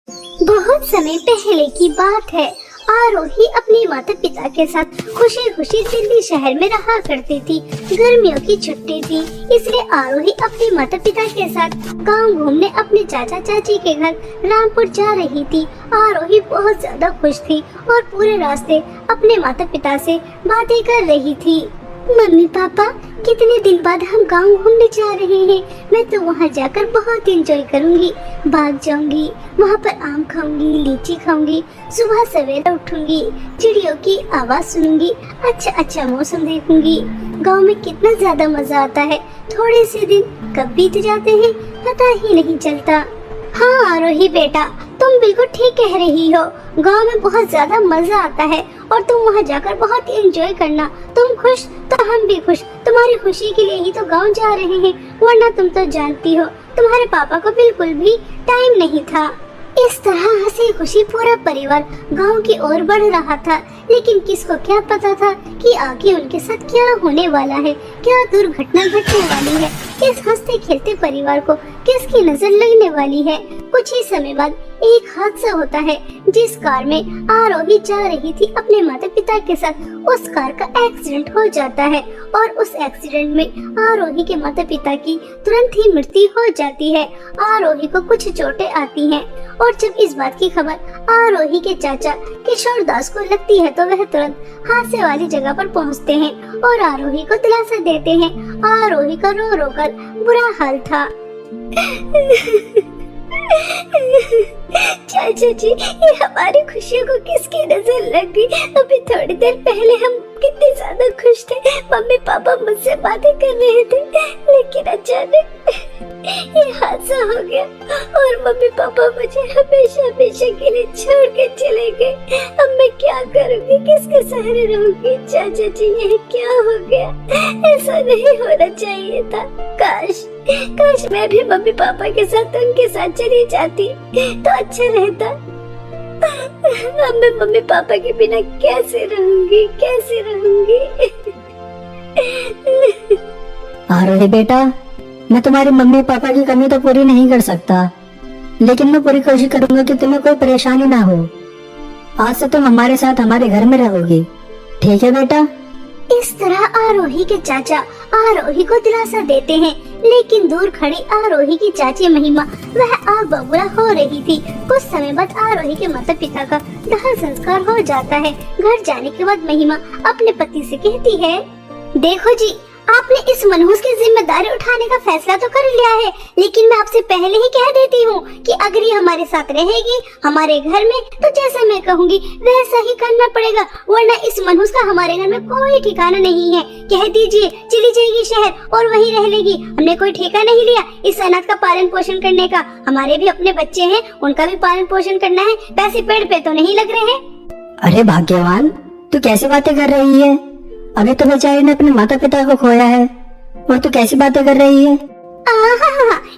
बहुत समय पहले की बात है। आरोही अपने माता पिता के साथ खुशी खुशी दिल्ली शहर में रहा करती थी। गर्मियों की छुट्टी थी, इसलिए आरोही अपने माता पिता के साथ गांव घूमने अपने चाचा चाची के घर रामपुर जा रही थी। आरोही बहुत ज्यादा खुश थी और पूरे रास्ते अपने माता पिता से बातें कर रही थी। मम्मी पापा, कितने दिन बाद हम गांव घूमने जा रहे हैं। मैं तो वहाँ जाकर बहुत एंजॉय करूंगी। भाग जाऊंगी, वहाँ पर आम खाऊंगी, लीची खाऊंगी, सुबह सवेरे उठूंगी, चिड़ियों की आवाज सुनूंगी, अच्छा अच्छा मौसम देखूंगी। गांव में कितना ज्यादा मजा आता है। थोड़े से दिन कब बीत जाते हैं पता ही नहीं चलता। हाँ आरोही बेटा, तुम बिल्कुल ठीक कह रही हो। गांव में बहुत ज्यादा मजा आता है और तुम वहाँ जाकर बहुत एंजॉय करना। तुम खुश तो हम भी खुश। तुम्हारी खुशी के लिए ही तो गांव जा रहे हैं, वरना तुम तो जानती हो तुम्हारे पापा को बिल्कुल भी टाइम नहीं था। इस तरह हंसी खुशी पूरा परिवार गांव की ओर बढ़ रहा था, लेकिन किसको क्या पता था कि आगे उनके साथ क्या होने वाला है, क्या दुर्घटना घटने वाली है। इस हंसते खेलते परिवार को किसकी नजर लगने वाली है। कुछ ही समय बाद एक हादसा होता है, जिस कार में आरोही जा रही थी अपने माता पिता के साथ। उस कार का एक्सीडेंट हो जाता है और उस एक्सीडेंट में आरोही के माता पिता की तुरंत ही मृत्यु हो जाती है। आरोही को कुछ चोटें आती हैं और जब इस बात की खबर आरोही के चाचा किशोर दास को लगती है तो वह तुरंत हादसे वाली जगह पर पहुंचते हैं और आरोही को दिलासा देते हैं। आरोही का रो रो कर बुरा हाल था। चाचा जी, ये हमारी खुशियों को किसकी नजर लग गई। अभी थोड़ी देर पहले हम कितने ज्यादा खुश थे। मम्मी पापा मुझसे बातें कर रहे थे, लेकिन अचानक ये हादसा हो गया और मम्मी पापा मुझे हमेशा हमेशा के लिए छोड़ के चले गए। अब मैं क्या करूँगी, किसके सहारे रहूंगी। चाचा जी, ये क्या हो गया। ऐसा नहीं होना चाहिए था। काश मैं भी मम्मी पापा के साथ उनके साथ चली जाती तो अच्छा रहता। अब मैं मम्मी पापा के बिना कैसे रहूंगी। आरोही बेटा, मैं तुम्हारे मम्मी पापा की कमी तो पूरी नहीं कर सकता, लेकिन मैं पूरी कोशिश करूंगा कि तुम्हें कोई परेशानी ना हो। आज से तुम हमारे साथ हमारे घर में रहोगी, ठीक है बेटा। इस तरह आरोही के चाचा आरोही को दिलासा देते हैं, लेकिन दूर खड़ी आरोही की चाची महिमा वह आग बबूला हो रही थी। कुछ समय बाद आरोही के माता पिता का दाह संस्कार हो जाता है। घर जाने के बाद महिमा अपने पति से कहती है, देखो जी, आपने इस मनहूस की जिम्मेदारी उठाने का फैसला तो कर लिया है, लेकिन मैं आपसे पहले ही कह देती हूँ कि अगर ये हमारे साथ रहेगी हमारे घर में तो जैसा मैं कहूँगी वैसा ही करना पड़ेगा, वरना इस मनहूस का हमारे घर में कोई ठिकाना नहीं है। कह दीजिए चली जाएगी शहर और वहीं रह लेगी। हमने कोई ठेका नहीं लिया इस अनाथ का पालन पोषण करने का। हमारे भी अपने बच्चे हैं, उनका भी पालन पोषण करना है। पैसे पेड़ पे तो नहीं लग रहे हैं। अरे भाग्यवान, तू कैसी बातें कर रही है। अभी तो बेचारी ने अपने माता पिता को खोया है और तू कैसी बातें कर रही है।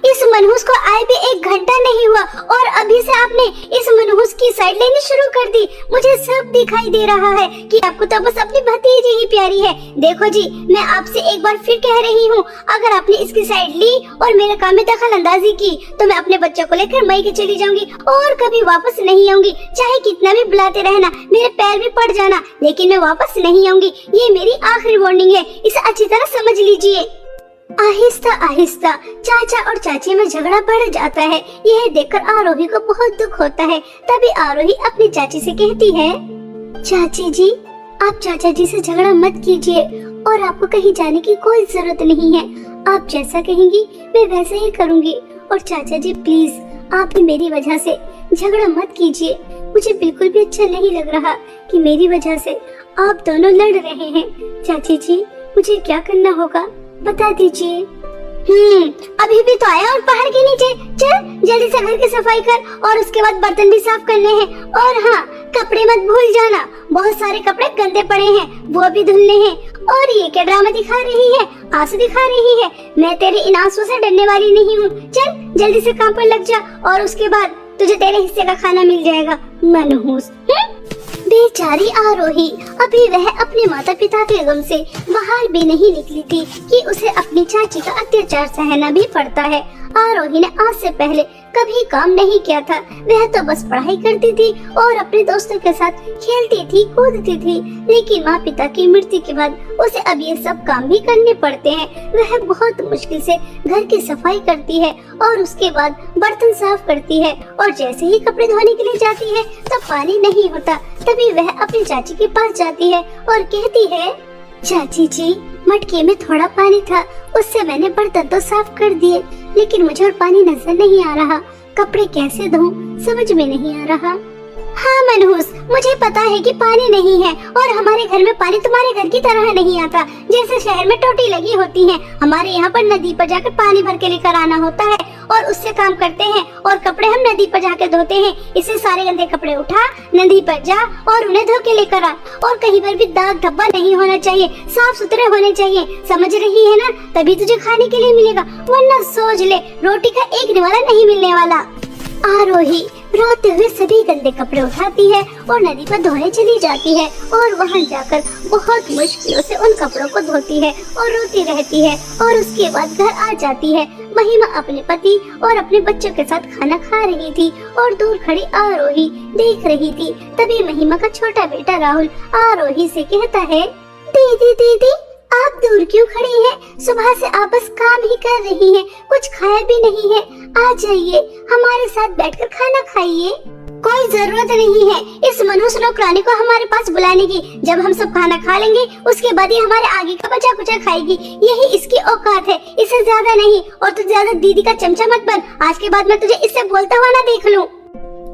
इस मनहूस को आए भी 1 घंटा नहीं हुआ और अभी से आपने इस मनहूस की साइड लेनी शुरू कर दी। मुझे सब दिखाई दे रहा है कि आपको तो बस अपनी भतीजी ही प्यारी है। देखो जी, मैं आपसे एक बार फिर कह रही हूँ, अगर आपने इसकी साइड ली और मेरे काम में दखल अंदाजी की तो मैं अपने बच्चों को लेकर मई के चली जाऊंगी और कभी वापस नहीं आऊंगी। चाहे कितना भी बुलाते रहना, मेरे पैर भी पड़ जाना, लेकिन मैं वापस नहीं आऊंगी। ये मेरी आखिरी वार्निंग है, इसे अच्छी तरह समझ लीजिए। आहिस्ता आहिस्ता चाचा और चाची में झगड़ा बढ़ जाता है। यह देखकर आरोही को बहुत दुख होता है। तभी आरोही अपनी चाची से कहती है, चाची जी, आप चाचा जी से झगड़ा मत कीजिए और आपको कहीं जाने की कोई जरूरत नहीं है। आप जैसा कहेंगी मैं वैसा ही करूंगी। और चाचा जी प्लीज, आप भी मेरी वजह से झगड़ा मत कीजिए। मुझे बिल्कुल भी अच्छा नहीं लग रहा कि मेरी वजह से आप दोनों लड़ रहे हैं। चाची जी, मुझे क्या करना होगा बता दीजिए। अभी भी तो आया और पहाड़ के नीचे। चल जल्दी से घर की सफाई कर और उसके बाद बर्तन भी साफ करने हैं। और हाँ, कपड़े मत भूल जाना, बहुत सारे कपड़े गंदे पड़े हैं, वो भी धुलने हैं। और ये क्या ड्रामा दिखा रही है, आंसू दिखा रही है। मैं तेरे इन आंसू से डरने वाली नहीं हूँ। चल जल्दी से काम पर लग जा और उसके बाद तुझे तेरे हिस्से का खाना मिल जाएगा, मनहूस। बेचारी आरोही अभी वह अपने माता पिता के गम से बाहर भी नहीं निकली थी कि उसे अपनी चाची का अत्याचार सहना भी पड़ता है। आरोही ने आज से पहले कभी काम नहीं किया था। वह तो बस पढ़ाई करती थी और अपने दोस्तों के साथ खेलती थी, कूदती थी। लेकिन माँ पिता की मृत्यु के बाद उसे अब ये सब काम भी करने पड़ते हैं। वह बहुत मुश्किल से घर की सफाई करती है और उसके बाद बर्तन साफ करती है, और जैसे ही कपड़े धोने के लिए जाती है तब पानी नहीं होता। तभी वह अपनी चाची के पास जाती है और कहती है, चाची जी, मटके में थोड़ा पानी था, उससे मैंने बर्तन तो साफ कर दिए, लेकिन मुझे और पानी नजर नहीं आ रहा। कपड़े कैसे धोऊं समझ में नहीं आ रहा। हाँ मनहूस, मुझे पता है कि पानी नहीं है, और हमारे घर में पानी तुम्हारे घर की तरह नहीं आता। जैसे शहर में टोटी लगी होती है, हमारे यहाँ पर नदी पर जाकर पानी भर के लेकर आना होता है और उससे काम करते हैं, और कपड़े हम नदी पर जाकर धोते हैं। इससे सारे गंदे कपड़े उठा, नदी पर जा और उन्हें धो के लेकर आ, और कहीं पर भी दाग धब्बा नहीं होना चाहिए, साफ सुथरे होने चाहिए। समझ रही है ना? तभी तुझे खाने के लिए मिलेगा, वरना सोच ले रोटी का एक निवाला नहीं मिलने वाला। आरोही रोते हुए सभी गंदे कपड़े उठाती है और नदी पर धोने चली जाती है, और वहां जाकर बहुत मुश्किलों से उन कपड़ों को धोती है और रोती रहती है, और उसके बाद घर आ जाती है। महिमा अपने पति और अपने बच्चों के साथ खाना खा रही थी और दूर खड़ी आरोही देख रही थी। तभी महिमा का छोटा बेटा राहुल आरोही से कहता है, दीदी दीदी, आप दूर क्यों खड़ी हैं? सुबह से आप बस काम ही कर रही हैं, कुछ खाया भी नहीं है। आ जाइए, हमारे साथ बैठकर खाना खाइए। कोई जरूरत नहीं है इस मनुष्य नौकरानी को हमारे पास बुलाने की। जब हम सब खाना खा लेंगे उसके बाद ही हमारे आगे का बचा कुचा खाएगी, यही इसकी औकात है, इससे ज्यादा नहीं। और तू ज्यादा दीदी का चमचा मत बन, आज के बाद मैं तुझे इससे बोलता हुआ ना देख लूं।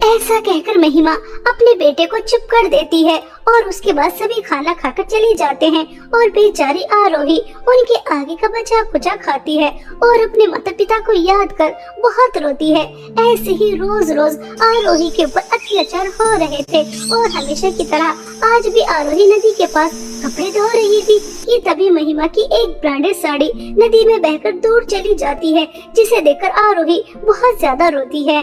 ऐसा कहकर महिमा अपने बेटे को चुप कर देती है, और उसके बाद सभी खाना खाकर चले जाते हैं, और बेचारी आरोही उनके आगे का बचा कुचा खाती है और अपने माता पिता को याद कर बहुत रोती है। ऐसे ही रोज रोज आरोही के ऊपर अत्याचार हो रहे थे, और हमेशा की तरह आज भी आरोही नदी के पास कपड़े धो रही थी कि तभी महिमा की एक ब्रांडेड साड़ी नदी में बहकर दूर चली जाती है, जिसे देखकर आरोही बहुत ज्यादा रोती है।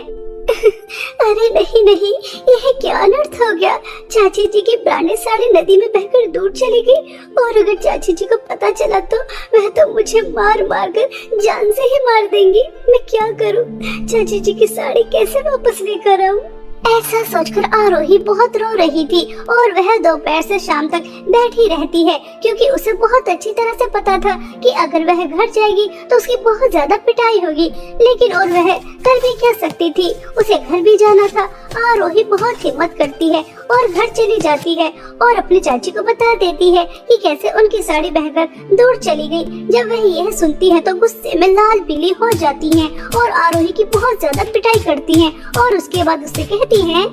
अरे नहीं नहीं, यह क्या अनर्थ हो गया? चाची जी की ब्रांडेड साड़ी नदी में बहकर दूर चली गई, और अगर चाची जी को पता चला तो वह तो मुझे मार मार कर जान से ही मार देंगी। मैं क्या करूं? चाची जी की साड़ी कैसे वापस लेकर आऊं? ऐसा सोचकर आरोही बहुत रो रही थी, और वह दोपहर से शाम तक बैठी रहती है, क्योंकि उसे बहुत अच्छी तरह से पता था कि अगर वह घर जाएगी तो उसकी बहुत ज्यादा पिटाई होगी। लेकिन और वह कर भी क्या सकती थी, उसे घर भी जाना था। आरोही बहुत हिम्मत करती है और घर चली जाती है, और अपनी चाची को बता देती है कि कैसे उनकी साड़ी बहकर दूर चली गई। जब वह यह सुनती है तो गुस्से में लाल पीली हो जाती है, और आरोही की बहुत ज्यादा पिटाई करती है, और उसके बाद उससे कहती है,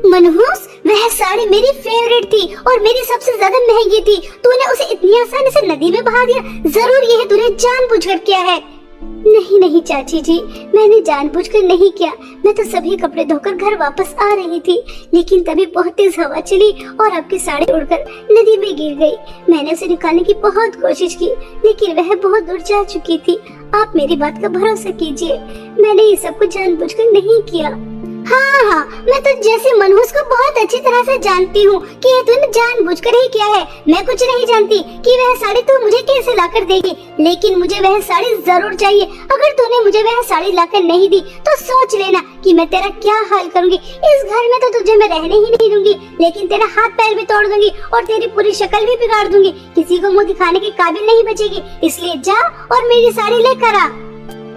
मनहूस, वह साड़ी मेरी फेवरेट थी और मेरी सबसे ज्यादा महंगी थी। तूने उसे इतनी आसानी से नदी में बहा दिया, जरूर यह तूने जानबूझकर किया है। नहीं नहीं चाची जी, मैंने जानबूझकर नहीं किया। मैं तो सभी कपड़े धोकर घर वापस आ रही थी, लेकिन तभी बहुत तेज हवा चली और आपकी साड़ी उड़कर नदी में गिर गई। मैंने उसे निकालने की बहुत कोशिश की, लेकिन वह बहुत दूर जा चुकी थी। आप मेरी बात का भरोसा कीजिए, मैंने ये सब कुछ जानबूझकर नहीं किया। हाँ, मैं तो जैसे मनहूस को बहुत अच्छी तरह से जानती हूँ कि ये तूने जानबूझकर ही किया है। मैं कुछ नहीं जानती कि वह साड़ी तू मुझे कैसे लाकर देगी, लेकिन मुझे वह साड़ी जरूर चाहिए। अगर तूने मुझे वह साड़ी लाकर नहीं दी तो सोच लेना कि मैं तेरा क्या हाल करूँगी। इस घर में तो तुझे मैं रहने ही नहीं दूंगी, लेकिन तेरा हाथ पैर भी तोड़ दूंगी और तेरी पूरी शक्ल भी बिगाड़ दूंगी। किसी को मुँह दिखाने के काबिल नहीं बचेगी, इसलिए जा और मेरी साड़ी लेकर आ।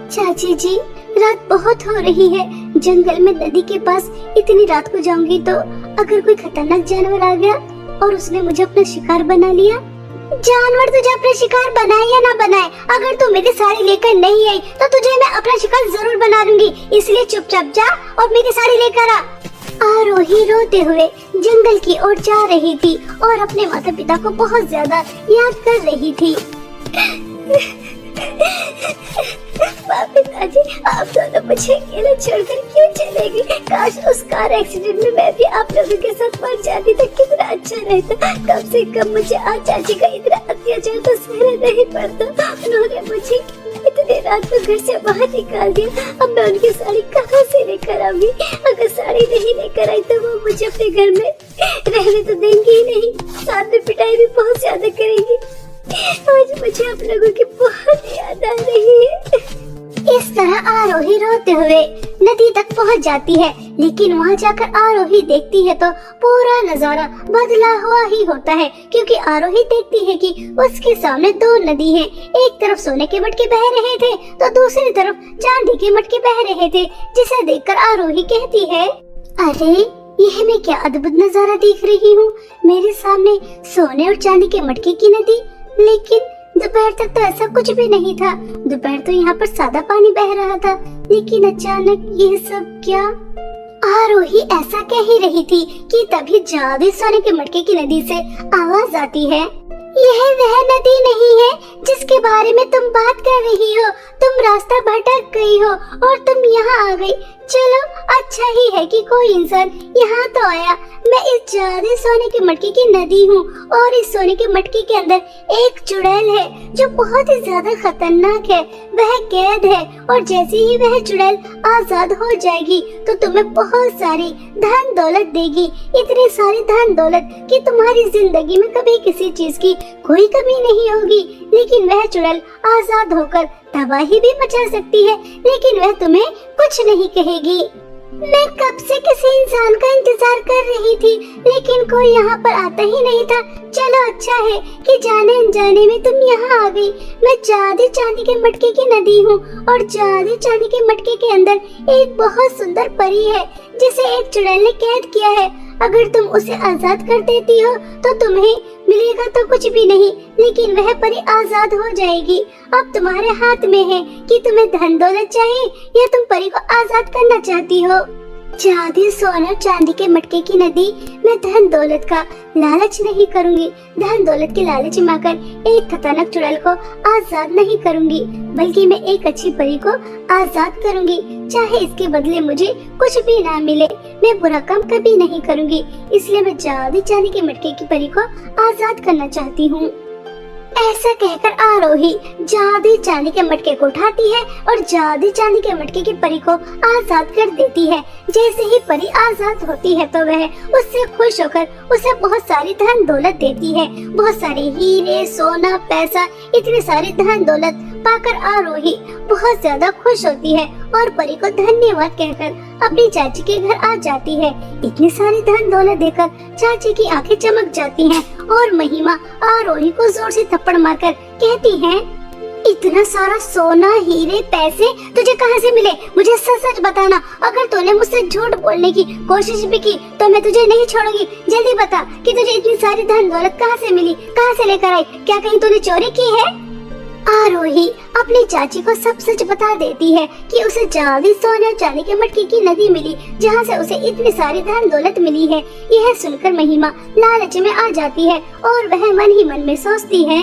चाची जी, रात बहुत हो रही है, जंगल में नदी के पास इतनी रात को जाऊंगी तो अगर कोई खतरनाक जानवर आ गया और उसने मुझे अपना शिकार बना लिया? जानवर तुझे अपना शिकार बनाए या ना बनाए, अगर तू मेरी साड़ी लेकर नहीं आई तो तुझे मैं अपना शिकार जरूर बना लूंगी। इसलिए चुपचाप जा और मेरी साड़ी लेकर आ। आरोही रोते हुए जंगल की ओर जा रही थी और अपने माता पिता को बहुत ज्यादा याद कर रही थी। पिताजी, आप दोनों मुझे अकेला छोड़कर क्यों चले गए? काश उस कार एक्सीडेंट में मैं भी आप लोगों के साथ मर जाती तो कितना अच्छा रहता। कम से कम मुझे आज चाची का इतना अत्याचार तो सहना नहीं पड़ता। उन्होंने मुझे इतने रात को घर से बाहर निकाल दिया। अब मैं उनकी साड़ी कहाँ से लेकर आऊंगी? अगर साड़ी नहीं लेकर आई तो वो मुझे अपने घर में रहने तो देंगी ही नहीं, साथ में पिटाई भी बहुत ज्यादा करेंगी। आज मुझे आप लोगों की बहुत याद आ रही है। इस तरह आरोही रोते हुए नदी तक पहुंच जाती है, लेकिन वहां जाकर आरोही देखती है तो पूरा नजारा बदला हुआ ही होता है, क्योंकि आरोही देखती है कि उसके सामने दो नदी हैं। एक तरफ सोने के मटके बह रहे थे तो दूसरी तरफ चांदी के मटके बह रहे थे, जिसे देखकर आरोही कहती है, अरे यह मैं क्या अद्भुत नजारा देख रही हूँ। मेरे सामने सोने और चांदी के मटके की नदी, लेकिन दोपहर तक तो ऐसा कुछ भी नहीं था। दोपहर तो यहाँ पर सादा पानी बह रहा था, लेकिन अचानक ये सब क्या। आरोही ऐसा कह ही रही थी कि तभी जादू सोने के मटके की नदी से आवाज आती है, यह वह नदी नहीं है जिसके बारे में तुम बात कर रही हो। तुम रास्ता भटक गई हो और तुम यहाँ आ गई। चलो अच्छा ही है कि कोई इंसान यहाँ तो आया। मैं इस जादू सोने के मटके की नदी हूँ और इस सोने के मटके के अंदर एक चुड़ैल है जो बहुत ही ज्यादा खतरनाक है। वह कैद है और जैसे ही वह चुड़ैल आजाद हो जाएगी तो तुम्हें बहुत सारी धन दौलत देगी, इतनी सारी धन दौलत कि तुम्हारी जिंदगी में कभी किसी चीज की कोई कमी नहीं होगी। लेकिन वह चुड़ैल आजाद होकर तबाही भी मचा सकती है, लेकिन वह तुम्हें कुछ नहीं कहेगी। मैं कब से किसी इंसान का इंतजार कर रही थी, लेकिन कोई यहाँ पर आता ही नहीं था। चलो अच्छा है कि जाने अनजाने में तुम यहाँ आ गई। मैं जादू चांदी के मटके की नदी हूँ और जादू चांदी के मटके के अंदर एक बहुत सुंदर परी है जिसे एक चुड़ैल ने कैद किया है। अगर तुम उसे आजाद कर देती हो तो तुम्हें मिलेगा तो कुछ भी नहीं, लेकिन वह परी आजाद हो जाएगी। अब तुम्हारे हाथ में है कि तुम्हें धन दौलत चाहिए या तुम परी को आजाद करना चाहती हो। जादू सोना चांदी के मटके की नदी, मैं धन दौलत का लालच नहीं करूंगी। धन दौलत के लालच में आकर एक खतरनाक चुड़ैल को आजाद नहीं करूंगी, बल्कि मैं एक अच्छी परी को आजाद करूंगी। चाहे इसके बदले मुझे कुछ भी ना मिले, मैं बुरा काम कभी नहीं करूंगी। इसलिए मैं जादू चांदी के मटके की परी को आजाद करना चाहती हूँ। ऐसा कहकर आरोही जादू चांदी के मटके को उठाती है और जादू चांदी के मटके की परी को आजाद कर देती है। जैसे ही परी आजाद होती है तो वह उससे खुश होकर उसे बहुत सारी धन दौलत देती है। बहुत सारे हीरे, सोना, पैसा, इतने सारे धन दौलत पाकर आरोही बहुत ज्यादा खुश होती है और परी को धन्यवाद कहकर अपनी चाची के घर आ जाती है। इतनी सारी धन दौलत देकर चाची की आंखें चमक जाती हैं और महिमा आरोही को जोर से थप्पड़ मारकर कहती है, इतना सारा सोना, हीरे, पैसे तुझे कहाँ से मिले? मुझे सच सच बताना। अगर तूने मुझसे झूठ बोलने की कोशिश भी की तो मैं तुझे नहीं छोड़ूंगी। जल्दी बता कि तुझे इतनी सारी धन दौलत कहाँ से मिली, कहाँ से लेकर आई? क्या कहीं तूने चोरी की है? आरोही अपनी चाची को सब सच बता देती है कि उसे जादू सोने और चांदी के मटके की नदी मिली, जहाँ से उसे इतनी सारी धन दौलत मिली है। यह सुनकर महिमा लालच में आ जाती है और वह मन ही मन में सोचती है,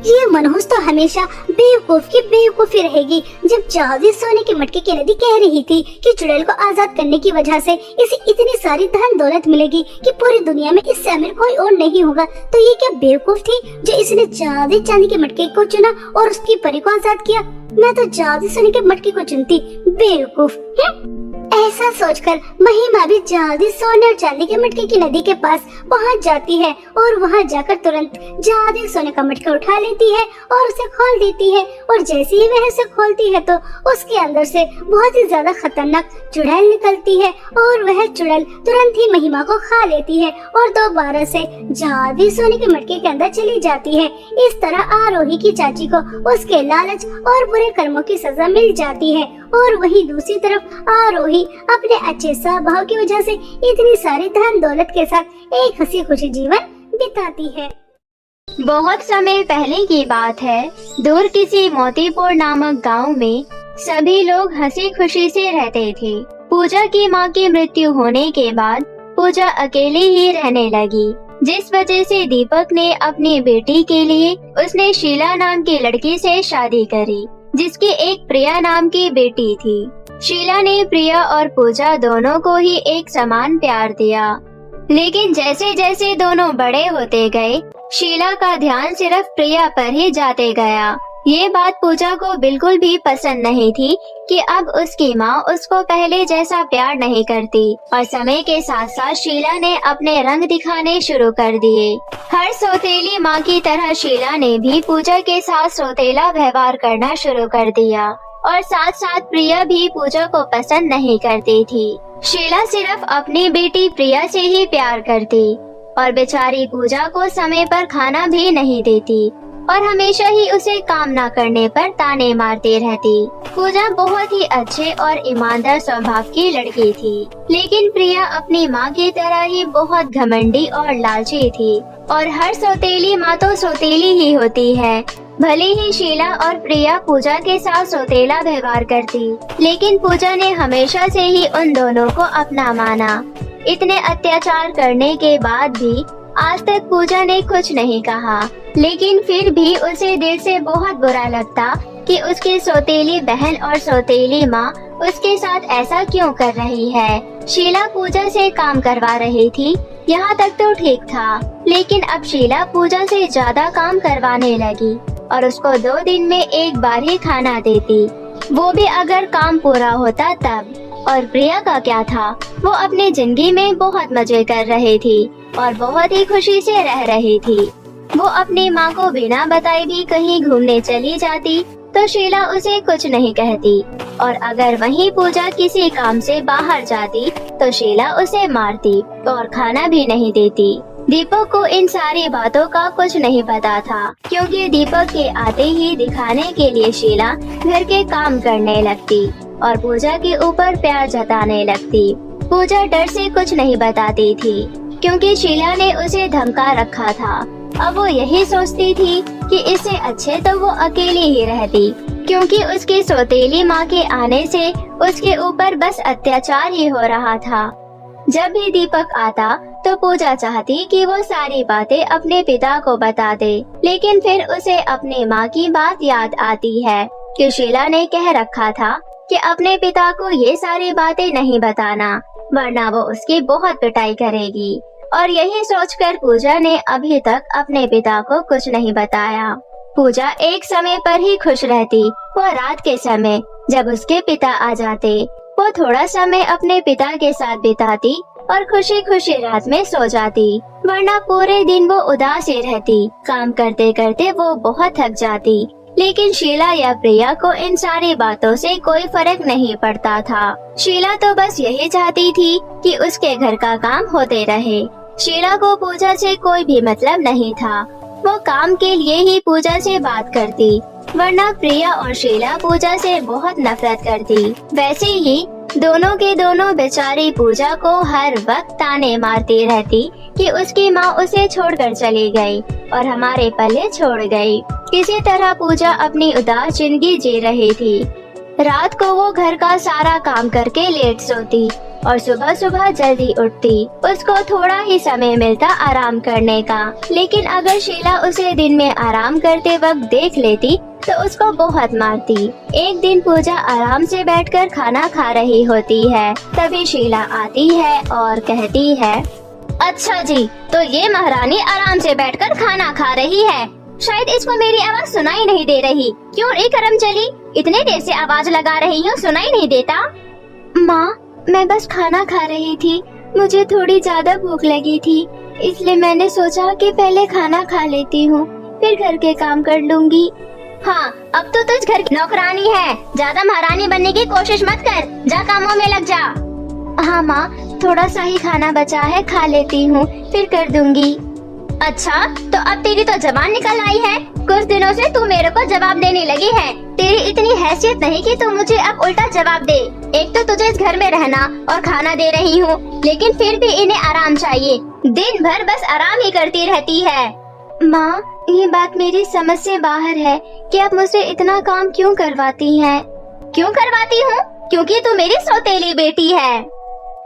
ये मनहूस तो हमेशा बेवकूफ की बेवकूफी रहेगी। जब जादू सोने के मटके की नदी कह रही थी कि चुड़ैल को आजाद करने की वजह से इसे इतनी सारी धन दौलत मिलेगी कि पूरी दुनिया में इससे अमीर कोई और नहीं होगा, तो ये क्या बेवकूफ थी जो इसने जादू चांदी के मटके को चुना और उसकी परी को आजाद किया? मैं तो जादू सोने के मटके को चुनती, बेवकूफ। ऐसा सोचकर महिमा भी जादू सोने और चांदी के मटके की नदी के पास पहुंच जाती है और वहां जाकर तुरंत जादू सोने का मटका उठा लेती है और उसे खोल देती है। और जैसे ही वह उसे खोलती है तो उसके अंदर से बहुत ही ज्यादा खतरनाक चुड़ैल निकलती है और वह चुड़ैल तुरंत ही महिमा को खा लेती है और दोबारा से जादू सोने के मटके के अंदर चली जाती है। इस तरह आरोही की चाची को उसके लालच और बुरे कर्मों की सजा मिल जाती है और वहीं दूसरी तरफ आरोही अपने अच्छे स्वभाव की वजह से इतनी सारी धन दौलत के साथ एक हंसी खुशी जीवन बिताती है। बहुत समय पहले की बात है, दूर किसी मोतीपुर नामक गांव में सभी लोग हंसी खुशी से रहते थे। पूजा की मां की मृत्यु होने के बाद पूजा अकेली ही रहने लगी, जिस वजह से दीपक ने अपनी बेटी के लिए उसने शीला नाम की लड़की से शादी करी, जिसकी एक प्रिया नाम की बेटी थी। शीला ने प्रिया और पूजा दोनों को ही एक समान प्यार दिया, लेकिन जैसे जैसे दोनों बड़े होते गए, शीला का ध्यान सिर्फ प्रिया पर ही जाते गया। ये बात पूजा को बिल्कुल भी पसंद नहीं थी कि अब उसकी माँ उसको पहले जैसा प्यार नहीं करती और समय के साथ साथ शीला ने अपने रंग दिखाने शुरू कर दिए। हर सौतेली माँ की तरह शीला ने भी पूजा के साथ सौतेला व्यवहार करना शुरू कर दिया और साथ साथ प्रिया भी पूजा को पसंद नहीं करती थी। शीला सिर्फ अपनी बेटी प्रिया से ही प्यार करती और बेचारी पूजा को समय पर खाना भी नहीं देती और हमेशा ही उसे काम न करने पर ताने मारती रहती। पूजा बहुत ही अच्छे और ईमानदार स्वभाव की लड़की थी, लेकिन प्रिया अपनी माँ की तरह ही बहुत घमंडी और लालची थी और हर सौतेली माँ तो सौतेली ही होती है। भले ही शीला और प्रिया पूजा के साथ सौतेला व्यवहार करती, लेकिन पूजा ने हमेशा से ही उन दोनों को अपना माना। इतने अत्याचार करने के बाद भी आज तक पूजा ने कुछ नहीं कहा, लेकिन फिर भी उसे दिल से बहुत बुरा लगता कि उसकी सौतेली बहन और सौतेली माँ उसके साथ ऐसा क्यों कर रही है। शीला पूजा से काम करवा रही थी, यहाँ तक तो ठीक था, लेकिन अब शीला पूजा से ज्यादा काम करवाने लगी और उसको 2 दिन में एक बार ही खाना देती, वो भी अगर काम पूरा होता तब। और प्रिया का क्या था, वो अपनी जिंदगी में बहुत मजे कर रही थी और बहुत ही खुशी से रह रही थी। वो अपनी माँ को बिना बताए भी कहीं घूमने चली जाती तो शीला उसे कुछ नहीं कहती, और अगर वहीं पूजा किसी काम से बाहर जाती तो शीला उसे मारती और खाना भी नहीं देती। दीपक को इन सारी बातों का कुछ नहीं पता था, क्योंकि दीपक के आते ही दिखाने के लिए शीला घर के काम करने लगती और पूजा के ऊपर प्यार जताने लगती। पूजा डर से कुछ नहीं बताती थी, क्योंकि शीला ने उसे धमका रखा था। अब वो यही सोचती थी कि इससे अच्छे तो वो अकेली ही रहती, क्योंकि उसकी सौतेली माँ के आने से उसके ऊपर बस अत्याचार ही हो रहा था। जब भी दीपक आता तो पूजा चाहती कि वो सारी बातें अपने पिता को बता दे, लेकिन फिर उसे अपनी माँ की बात याद आती है कि शीला ने कह रखा था कि अपने पिता को ये सारी बातें नहीं बताना, वरना वो उसकी बहुत पिटाई करेगी। और यही सोचकर पूजा ने अभी तक अपने पिता को कुछ नहीं बताया। पूजा एक समय पर ही खुश रहती, वो रात के समय जब उसके पिता आ जाते, वो थोड़ा समय अपने पिता के साथ बिताती और खुशी खुशी रात में सो जाती, वरना पूरे दिन वो उदास ही रहती। काम करते करते वो बहुत थक जाती, लेकिन शीला या प्रिया को इन सारी बातों से कोई फर्क नहीं पड़ता था। शीला तो बस यही चाहती थी कि उसके घर का काम होते रहे। शीला को पूजा से कोई भी मतलब नहीं था, वो काम के लिए ही पूजा से बात करती, वरना प्रिया और शीला पूजा से बहुत नफरत करती। वैसे ही दोनों के दोनों बेचारी पूजा को हर वक्त ताने मारती रहती कि उसकी माँ उसे छोड़कर चली गई और हमारे पल्ले छोड़ गई। किसी तरह पूजा अपनी उदास जिंदगी जी रही थी। रात को वो घर का सारा काम करके लेट सोती और सुबह सुबह जल्दी उठती। उसको थोड़ा ही समय मिलता आराम करने का, लेकिन अगर शीला उसे दिन में आराम करते वक्त देख लेती तो उसको बहुत मारती। एक दिन पूजा आराम से बैठकर खाना खा रही होती है, तभी शीला आती है और कहती है, अच्छा जी, तो ये महारानी आराम से बैठकर खाना खा रही है, शायद इसको मेरी आवाज सुनाई नहीं दे रही। क्यों रे करमचली, इतने देर से आवाज लगा रही हूँ, सुनाई नहीं देता? माँ, मैं बस खाना खा रही थी, मुझे थोड़ी ज्यादा भूख लगी थी, इसलिए मैंने सोचा कि पहले खाना खा लेती हूँ, फिर घर के काम कर लूंगी। हाँ, अब तो तुझ घर की नौकरानी है, ज्यादा महारानी बनने की कोशिश मत कर, जा कामों में लग जा। हाँ माँ, थोड़ा सा ही खाना बचा है, खा लेती हूँ, फिर कर दूंगी। अच्छा, तो अब तेरी तो जबान निकल आई है, कुछ दिनों से तू मेरे को जवाब देने लगी है। तेरी इतनी हैसियत नहीं कि तू मुझे अब उल्टा जवाब दे। एक तो तुझे इस घर में रहना और खाना दे रही हूँ, लेकिन फिर भी इन्हें आराम चाहिए, दिन भर बस आराम ही करती रहती है। माँ, ये बात मेरी समझ से बाहर है कि आप मुझसे इतना काम क्यों करवाती हैं? क्यों करवाती हूँ? क्योंकि तू मेरी सौतेली बेटी है।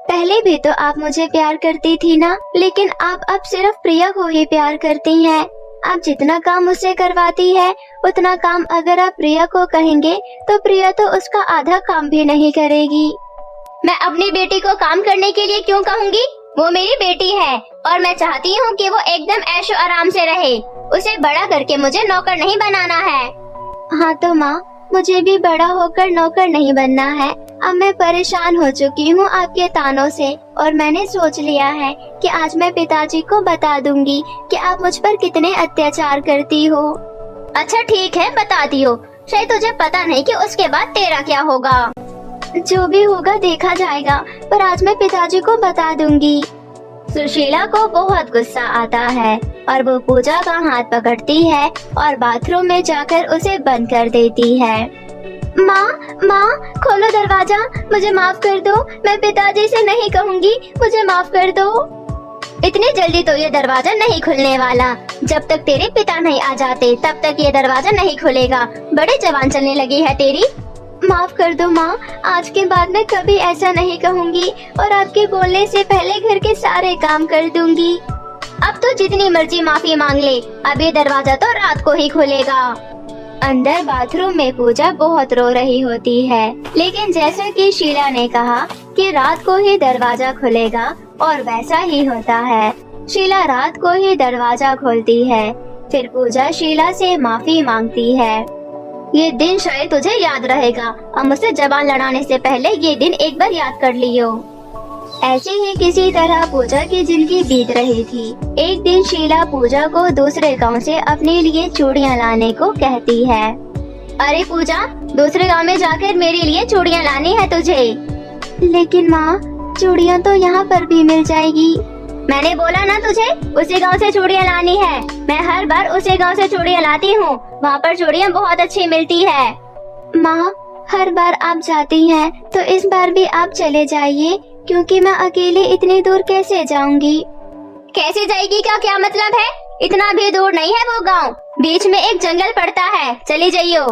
पहले भी तो आप मुझे प्यार करती थी ना, लेकिन आप अब सिर्फ प्रिया को ही प्यार करती हैं। आप जितना काम मुझसे करवाती है, उतना काम अगर आप प्रिया को कहेंगे तो प्रिया तो उसका आधा काम भी नहीं करेगी। मैं अपनी बेटी को काम करने के लिए क्यों कहूँगी? वो मेरी बेटी है और मैं चाहती हूँ कि वो एकदम ऐशो आराम से रहे। उसे बड़ा करके मुझे नौकर नहीं बनाना है। हाँ तो माँ, मुझे भी बड़ा होकर नौकर नहीं बनना है। अब मैं परेशान हो चुकी हूँ आपके तानों से, और मैंने सोच लिया है कि आज मैं पिताजी को बता दूंगी कि आप मुझ पर कितने अत्याचार करती हो। अच्छा ठीक है, बताती हो। शायद तुझे पता नहीं कि उसके बाद तेरा क्या होगा। जो भी होगा देखा जाएगा, पर आज मैं पिताजी को बता दूंगी। सुशीला को बहुत गुस्सा आता है और वो पूजा का हाथ पकड़ती है और बाथरूम में जाकर उसे बंद कर देती है। माँ, माँ, खोलो दरवाजा, मुझे माफ कर दो, मैं पिताजी से नहीं कहूँगी, मुझे माफ कर दो। इतनी जल्दी तो ये दरवाजा नहीं खुलने वाला। जब तक तेरे पिता नहीं आ जाते तब तक ये दरवाजा नहीं खुलेगा। बड़े जवान चलने लगी है तेरी। माफ कर दो माँ, आज के बाद मैं कभी ऐसा नहीं कहूँगी और आपके बोलने से पहले घर के सारे काम कर दूंगी। अब तो जितनी मर्जी माफी मांग ले, अब ये दरवाजा तो रात को ही खुलेगा। अंदर बाथरूम में पूजा बहुत रो रही होती है, लेकिन जैसा कि शीला ने कहा कि रात को ही दरवाजा खुलेगा और वैसा ही होता है। शीला रात को ही दरवाजा खोलती है। फिर पूजा शीला से माफी मांगती है। ये दिन शायद तुझे याद रहेगा, अब मुझसे जबान लड़ाने से पहले ये दिन एक बार याद कर लियो। ऐसे ही किसी तरह पूजा की जिंदगी बीत रही थी। एक दिन शीला पूजा को दूसरे गांव से अपने लिए चूड़ियां लाने को कहती है। अरे पूजा, दूसरे गांव में जाकर मेरे लिए चूड़ियां लानी है तुझे। लेकिन माँ, चूड़ियां तो यहाँ पर भी मिल जाएगी। मैंने बोला ना तुझे उसी गांव से चूड़ियां लानी है। मैं हर बार उसी गांव से चूड़ियां लाती हूँ, वहाँ पर चूड़ियां बहुत अच्छी मिलती है। माँ, हर बार आप जाती हैं तो इस बार भी आप चले जाइए, क्योंकि मैं अकेले इतनी दूर कैसे जाऊंगी। कैसे जाएगी का क्या मतलब है? इतना भी दूर नहीं है वो गांव, बीच में एक जंगल पड़ता है, चली जाइयो।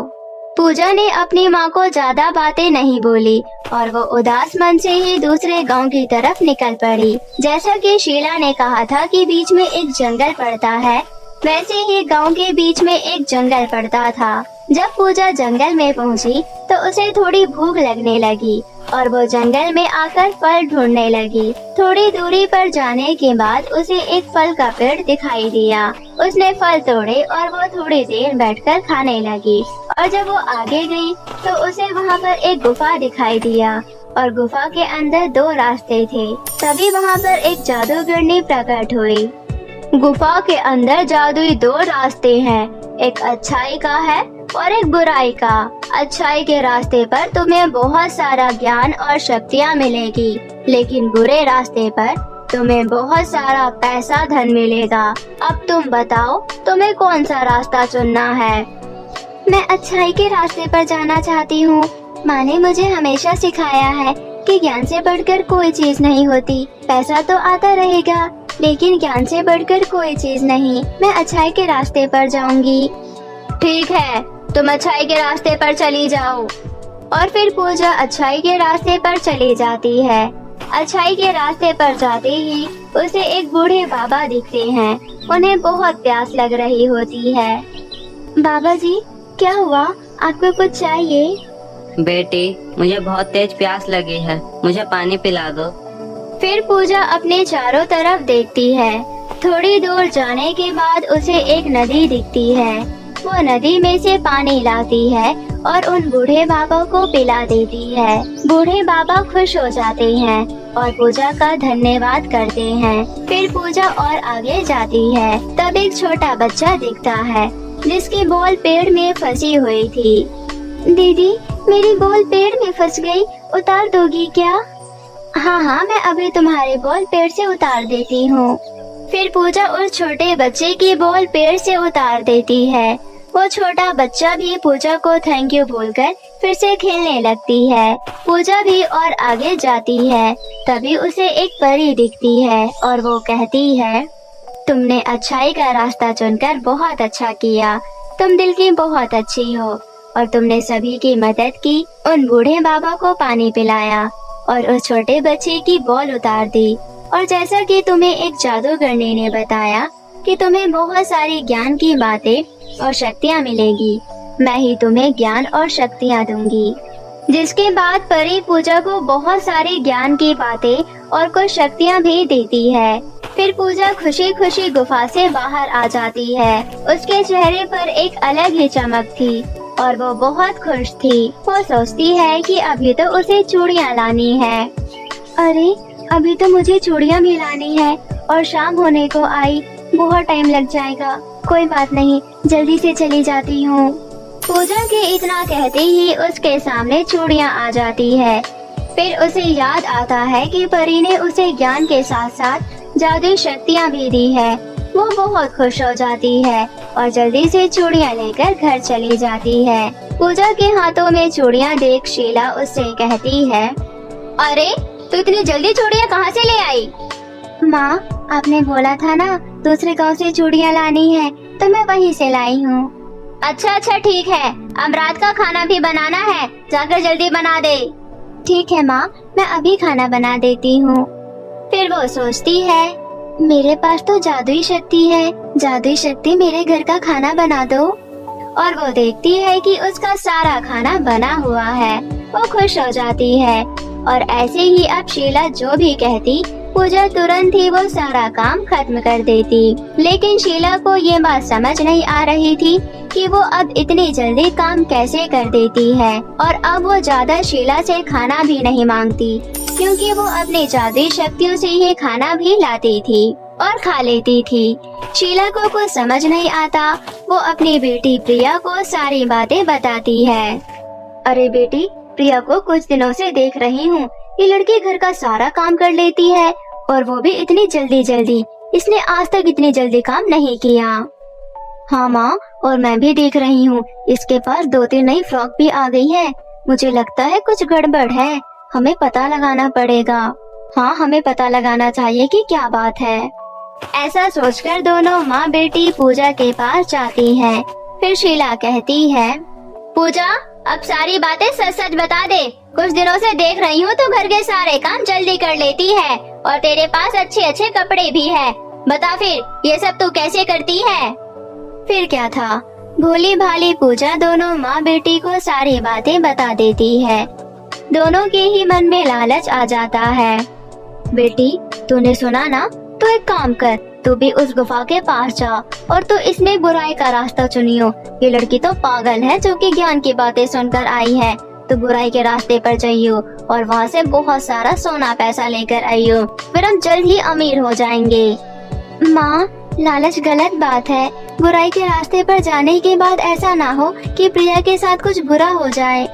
पूजा ने अपनी माँ को ज्यादा बातें नहीं बोली और वो उदास मन से ही दूसरे गांव की तरफ निकल पड़ी। जैसा कि शीला ने कहा था कि बीच में एक जंगल पड़ता है, वैसे ही गांव के बीच में एक जंगल पड़ता था। जब पूजा जंगल में पहुंची तो उसे थोड़ी भूख लगने लगी और वो जंगल में आकर फल ढूंढने लगी। थोड़ी दूरी पर जाने के बाद उसे एक फल का पेड़ दिखाई दिया। उसने फल तोड़े और वो थोड़ी देर बैठकर खाने लगी और जब वो आगे गई तो उसे वहाँ पर एक गुफा दिखाई दिया और गुफा के अंदर 2 रास्ते थे। तभी वहाँ पर एक जादूगरनी प्रकट हुई। गुफा के अंदर जादुई 2 रास्ते हैं, एक अच्छाई का है और एक बुराई का। अच्छाई के रास्ते पर तुम्हें बहुत सारा ज्ञान और शक्तियाँ मिलेगी, लेकिन बुरे रास्ते पर तुम्हें बहुत सारा पैसा धन मिलेगा। अब तुम बताओ तुम्हें कौन सा रास्ता चुनना है? मैं अच्छाई के रास्ते पर जाना चाहती हूँ। माँ ने मुझे हमेशा सिखाया है कि ज्ञान से बढ़कर कोई चीज नहीं होती। पैसा तो आता रहेगा, लेकिन ज्ञान से बढ़कर कोई चीज नहीं। मैं अच्छाई के रास्ते पर जाऊंगी। ठीक है, तुम अच्छाई के रास्ते पर चली जाओ। और फिर पूजा अच्छाई के रास्ते पर चली जाती है। अच्छाई के रास्ते पर जाते ही उसे एक बूढ़े बाबा दिखते हैं। उन्हें बहुत प्यास लग रही होती है। बाबा जी, क्या हुआ? आपको कुछ चाहिए? बेटी, मुझे बहुत तेज प्यास लगी है, मुझे पानी पिला दो। फिर पूजा अपने चारों तरफ देखती है। थोड़ी दूर जाने के बाद उसे एक नदी दिखती है। वो नदी में से पानी लाती है और उन बूढ़े बाबा को पिला देती है। बूढ़े बाबा खुश हो जाते हैं और पूजा का धन्यवाद करते हैं। फिर पूजा और आगे जाती है। तब एक छोटा बच्चा दिखता है जिसकी बॉल पेड़ में फंसी हुई थी। दीदी, मेरी बॉल पेड़ में फंस गई, उतार दोगी क्या? हाँ हाँ, मैं अभी तुम्हारी बॉल पेड़ से उतार देती हूँ। फिर पूजा उस छोटे बच्चे की बॉल पेड़ से उतार देती है। वो छोटा बच्चा भी पूजा को थैंक यू बोलकर फिर से खेलने लगती है। पूजा भी और आगे जाती है। तभी उसे एक परी दिखती है और वो कहती है, तुमने अच्छाई का रास्ता चुनकर बहुत अच्छा किया। तुम दिल की बहुत अच्छी हो और तुमने सभी की मदद की। उन बूढ़े बाबा को पानी पिलाया और उस छोटे बच्चे की बॉल उतार दी। और जैसा कि तुम्हें एक जादूगरनी ने बताया कि तुम्हें बहुत सारी ज्ञान की बातें और शक्तियाँ मिलेगी, मैं ही तुम्हें ज्ञान और शक्तियाँ दूंगी। जिसके बाद परी पूजा को बहुत सारी ज्ञान की बातें और कुछ शक्तियाँ भी देती है। फिर पूजा खुशी खुशी गुफा से बाहर आ जाती है। उसके चेहरे पर एक अलग ही चमक थी और वो बहुत खुश थी। वो सोचती है कि अभी तो उसे चूड़ियाँ लानी है। अरे, अभी तो मुझे चूड़ियाँ भी लानी है और शाम होने को आई, बहुत टाइम लग जाएगा। कोई बात नहीं, जल्दी से चली जाती हूँ। पूजा के इतना कहते ही उसके सामने चूड़ियाँ आ जाती है। फिर उसे याद आता है कि परी ने उसे ज्ञान के साथ साथ जादुई शक्तियाँ भी दी है। वो बहुत खुश हो जाती है और जल्दी से चूड़ियाँ लेकर घर चली जाती है। पूजा के हाथों में चूड़ियाँ देख शीला उससे कहती है, अरे तू इतनी जल्दी चूड़ियाँ कहाँ से ले आई? माँ, आपने बोला था ना दूसरे गांव से चूड़ियाँ लानी है, तो मैं वहीं से लाई हूँ। अच्छा ठीक है, अब रात का खाना भी बनाना है, जाकर जल्दी बना दे। ठीक है माँ, मैं अभी खाना बना देती हूँ। फिर वो सोचती है, मेरे पास तो जादुई शक्ति है, जादुई शक्ति मेरे घर का खाना बना दो। और वो देखती है कि उसका सारा खाना बना हुआ है। वो खुश हो जाती है और ऐसे ही अब शीला जो भी कहती, पूजा तुरंत ही वो सारा काम खत्म कर देती। लेकिन शीला को ये बात समझ नहीं आ रही थी कि वो अब इतनी जल्दी काम कैसे कर देती है। और अब वो ज्यादा शीला से खाना भी नहीं मांगती, क्योंकि वो अपनी जादुई शक्तियों से ही खाना भी लाती थी और खा लेती थी। शीला को कुछ समझ नहीं आता। वो अपनी बेटी प्रिया को सारी बातें बताती है। अरे बेटी, प्रिया को कुछ दिनों से देख रही हूँ, ये लड़की घर का सारा काम कर लेती है और वो भी इतनी जल्दी। इसने आज तक इतनी जल्दी काम नहीं किया। हाँ माँ, और मैं भी देख रही हूँ इसके पास 2-3 नई फ्रॉक भी आ गई है। मुझे लगता है कुछ गड़बड़ है, हमें पता लगाना पड़ेगा। हाँ, हमें पता लगाना चाहिए कि क्या बात है। ऐसा सोचकर दोनों माँ बेटी पूजा के पास जाती हैं। फिर शीला कहती है, पूजा अब सारी बातें सच बता दे। कुछ दिनों से देख रही हूँ तो घर के सारे काम जल्दी कर लेती है और तेरे पास अच्छे कपड़े भी है। बता फिर ये सब तू कैसे करती है? फिर क्या था, भोली भाली पूजा दोनों माँ बेटी को सारी बातें बता देती है। दोनों के ही मन में लालच आ जाता है। बेटी, तूने सुना ना, तो एक काम कर, तू भी उस गुफा के पास जा और तू इसमें बुराई का रास्ता चुनियो। ये लड़की तो पागल है जो कि ज्ञान की बातें सुनकर आई है। तो बुराई के रास्ते पर जाइयो और वहाँ से बहुत सारा सोना पैसा लेकर आइयो, फिर हम जल्द ही अमीर हो जाएंगे। माँ, लालच गलत बात है। बुराई के रास्ते पर जाने के बाद ऐसा ना हो कि प्रिया के साथ कुछ बुरा हो जाए।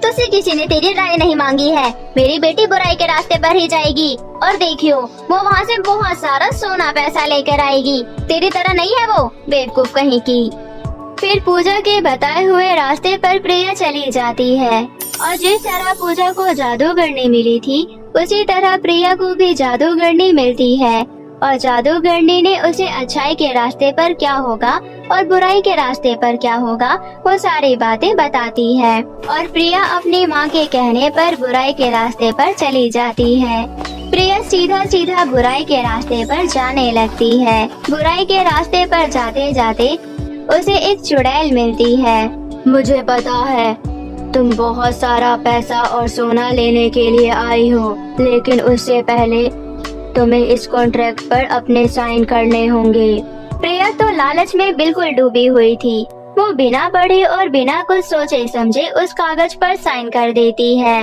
तुझसे किसी ने तेरी राय नहीं मांगी है। मेरी बेटी बुराई के रास्ते पर ही जाएगी और देखियो वो वहाँ से बहुत सारा सोना पैसा लेकर आएगी। तेरी तरह नहीं है वो, बेवकूफ कहीं की। फिर पूजा के बताए हुए रास्ते पर प्रिया चली जाती है और जिस तरह पूजा को जादूगरनी मिली थी, उसी तरह प्रिया को भी जादूगरनी मिलती है। और जादूगरनी ने उसे अच्छाई के रास्ते पर क्या होगा और बुराई के रास्ते पर क्या होगा वो सारी बातें बताती है। और प्रिया अपनी माँ के कहने पर बुराई के रास्ते पर चली जाती है। प्रिया सीधा बुराई के रास्ते पर जाने लगती है। बुराई के रास्ते पर जाते जाते उसे एक चुड़ैल मिलती है। मुझे पता है तुम बहुत सारा पैसा और सोना लेने के लिए आई हो, लेकिन उससे पहले तुम्हें इस कॉन्ट्रैक्ट पर अपने साइन करने होंगे। प्रिया तो लालच में बिल्कुल डूबी हुई थी। वो बिना पढ़े और बिना कुछ सोचे समझे उस कागज पर साइन कर देती है।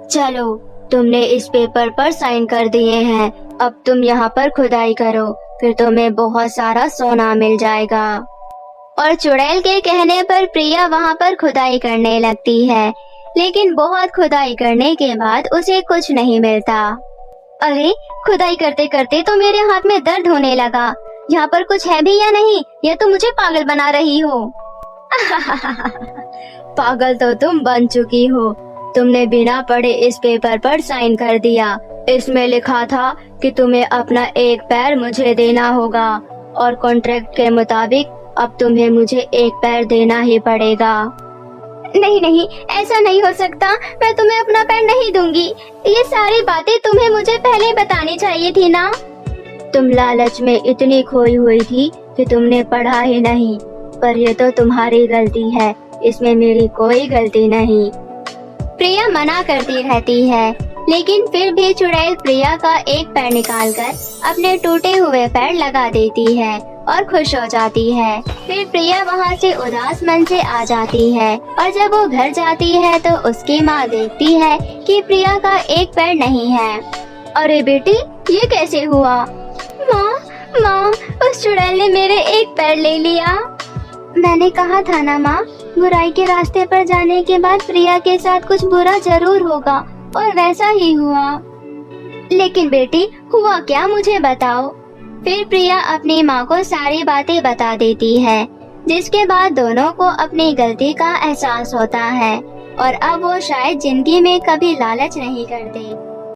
चलो, तुमने इस पेपर पर साइन कर दिए हैं, अब तुम यहाँ पर खुदाई करो, फिर तुम्हें बहुत सारा सोना मिल जाएगा। और चुड़ैल के कहने पर प्रिया वहाँ पर खुदाई करने लगती है, लेकिन बहुत खुदाई करने के बाद उसे कुछ नहीं मिलता। अरे, खुदाई करते करते तो मेरे हाथ में दर्द होने लगा। यहाँ पर कुछ है भी या नहीं, या तो मुझे पागल बना रही हो? पागल तो तुम बन चुकी हो। तुमने बिना पढ़े इस पेपर पर साइन कर दिया। इसमें लिखा था कि तुम्हें अपना एक पैर मुझे देना होगा और कॉन्ट्रैक्ट के मुताबिक अब तुम्हें मुझे एक पैर देना ही पड़ेगा। नहीं, ऐसा नहीं हो सकता। मैं तुम्हें अपना पैर नहीं दूंगी। ये सारी बातें तुम्हें मुझे पहले बतानी चाहिए थी ना। तुम लालच में इतनी खोई हुई थी कि तुमने पढ़ा ही नहीं, पर ये तो तुम्हारी गलती है, इसमें मेरी कोई गलती नहीं। प्रिया मना करती रहती है, लेकिन फिर भी चुड़ैल प्रिया का एक पैर निकालकर अपने टूटे हुए पैर लगा देती है और खुश हो जाती है। फिर प्रिया वहाँ से उदास मन से आ जाती है और जब वो घर जाती है तो उसकी माँ देखती है कि प्रिया का एक पैर नहीं है। अरे बेटी, ये कैसे हुआ? माँ, उस चुड़ैल ने मेरे एक पैर ले लिया। मैंने कहा था ना माँ, बुराई के रास्ते पर जाने के बाद प्रिया के साथ कुछ बुरा जरूर होगा, और वैसा ही हुआ। लेकिन बेटी, हुआ क्या, मुझे बताओ। फिर प्रिया अपनी माँ को सारी बातें बता देती है, जिसके बाद दोनों को अपनी गलती का एहसास होता है और अब वो शायद जिंदगी में कभी लालच नहीं करते।